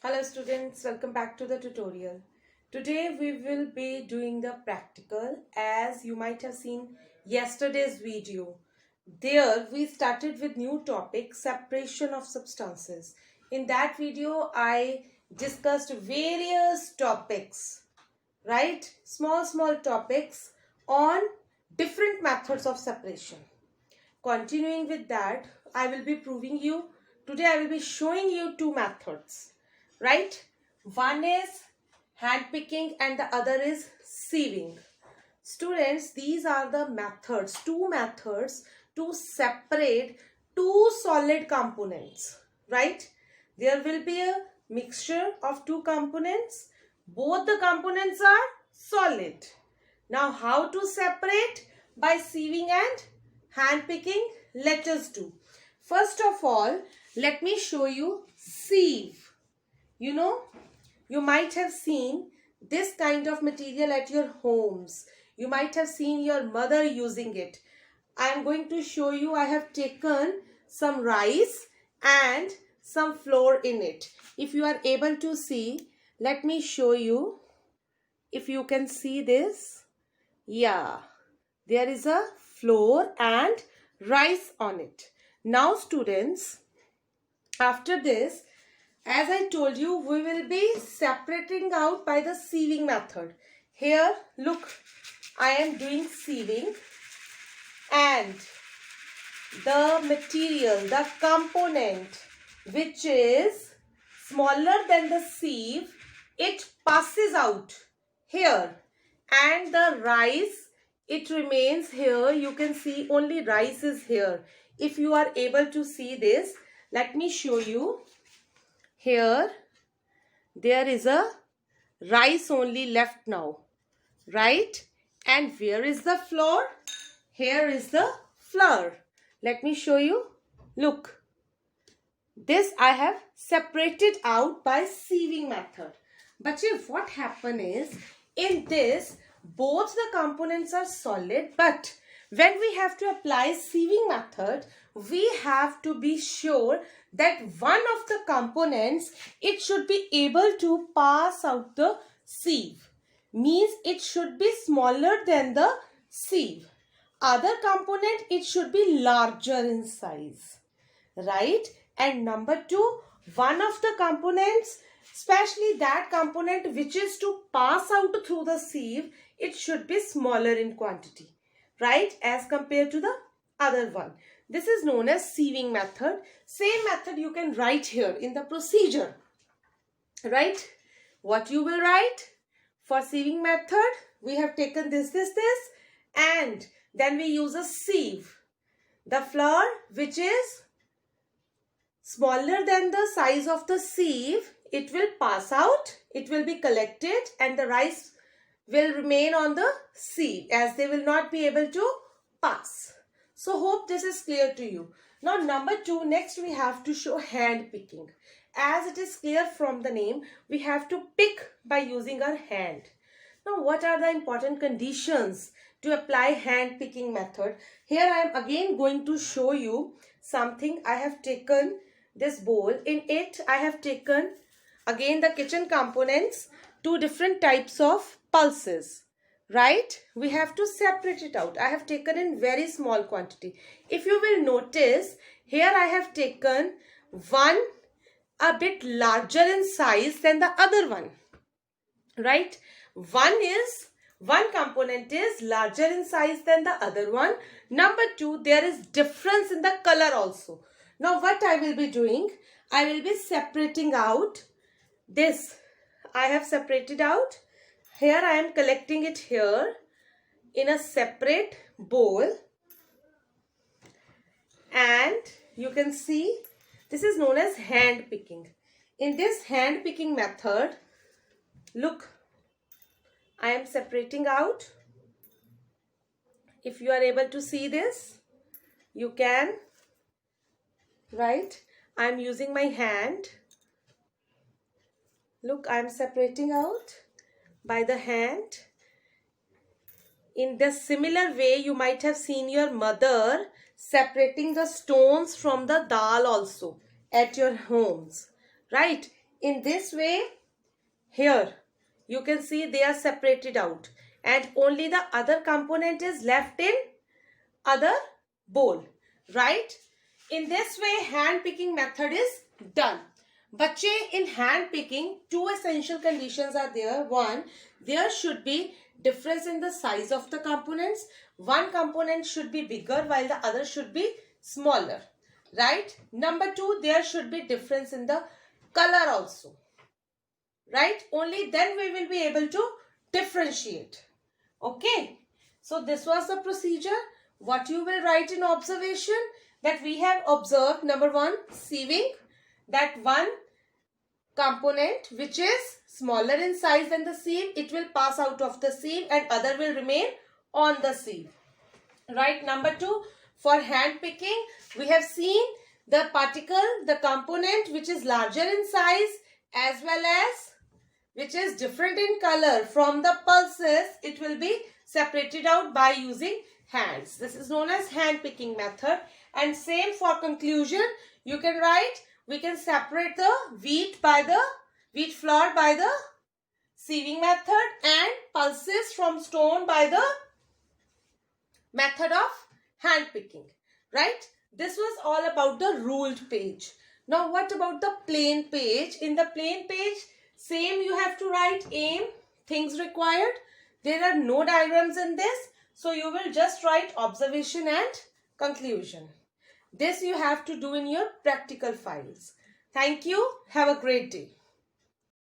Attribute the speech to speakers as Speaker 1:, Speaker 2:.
Speaker 1: Hello students, welcome back to the tutorial. Today we will be doing the practical. As you might have seen yesterday's video. There we started with new topic, separation of substances. In that video I discussed various topics, right? Small topics on different methods of separation. Continuing with that, I will be proving you, today I will be showing you two methods, right? One is hand picking and the other is sieving. Students, these are the methods, two methods to separate two solid components, right? There will be a mixture of two components. Both the components are solid. Now, how to separate? By sieving and hand picking. Let us do. First of all, let me show you sieve. You might have seen this kind of material at your homes. You might have seen your mother using it. I am going to show you. I have taken some rice and some flour in it. If you are able to see, let me show you. If you can see this, yeah, there is a flour and rice on it. Now students, after this, as I told you, we will be separating out by the sieving method. Here, look, I am doing sieving, and the material, the component which is smaller than the sieve, it passes out here, and the rice, it remains here. You can see only rice is here. If you are able to see this, let me show you. Here, there is a rice only left now, right? And where is the flour? Here is the flour. Let me show you. Look, this I have separated out by sieving method. But what happen is, in this, both the components are solid, but when we have to apply sieving method, we have to be sure that one of the components, it should be able to pass out the sieve. Means it should be smaller than the sieve. Other component, it should be larger in size, right? And number two, one of the components, especially that component which is to pass out through the sieve, it should be smaller in quantity, right, as compared to the other one. This is known as sieving method. Same method you can write here in the procedure, right? What you will write? For sieving method, we have taken this, and then we use a sieve. The flour which is smaller than the size of the sieve, it will pass out, it will be collected, and the rice will remain on the sieve as they will not be able to pass. So hope this is clear to you. Now number two, next we have to show hand picking. As it is clear from the name, we have to pick by using our hand. Now what are the important conditions to apply hand picking method? Here I am again going to show you something. I have taken this bowl. In it I have taken again the kitchen components, two different types of pulses, right? We have to separate it out. I have taken in very small quantity. If you will notice, here I have taken one a bit larger in size than the other one, right? One component is larger in size than the other one. Number two, there is difference in the color also. Now what I will be doing, I will be separating out this. I have separated out. Here I am collecting it here in a separate bowl, and you can see this is known as hand picking. In this hand picking method, look, I am separating out. If you are able to see this, you can, right? I am using my hand. Look, I am separating out by the hand. In the similar way, you might have seen your mother separating the stones from the dal also at your homes, right? in this way, here you can see they are separated out and only the other component is left in other bowl, right? In this way, hand picking method is done. Bache, in hand picking, two essential conditions are there. One, there should be difference in the size of the components. One component should be bigger while the other should be smaller, right? Number two, there should be difference in the color also, right? Only then we will be able to differentiate. Okay, so this was the procedure. What you will write in observation, that we have observed, number one, sieving, that one component which is smaller in size than the sieve, it will pass out of the sieve and other will remain on the sieve, right? Number two, for hand picking, we have seen the particle, the component which is larger in size as well as which is different in color from the pulses, it will be separated out by using hands. This is known as hand picking method. And same for conclusion, you can write, we can separate the wheat flour by the sieving method and pulses from stone by the method of hand picking, right? This was all about the ruled page. Now what about the plain page? In the plain page, same you have to write aim, things required. There are no diagrams in this, so you will just write observation and conclusion. This you have to do in your practical files. Thank you. Have a great day.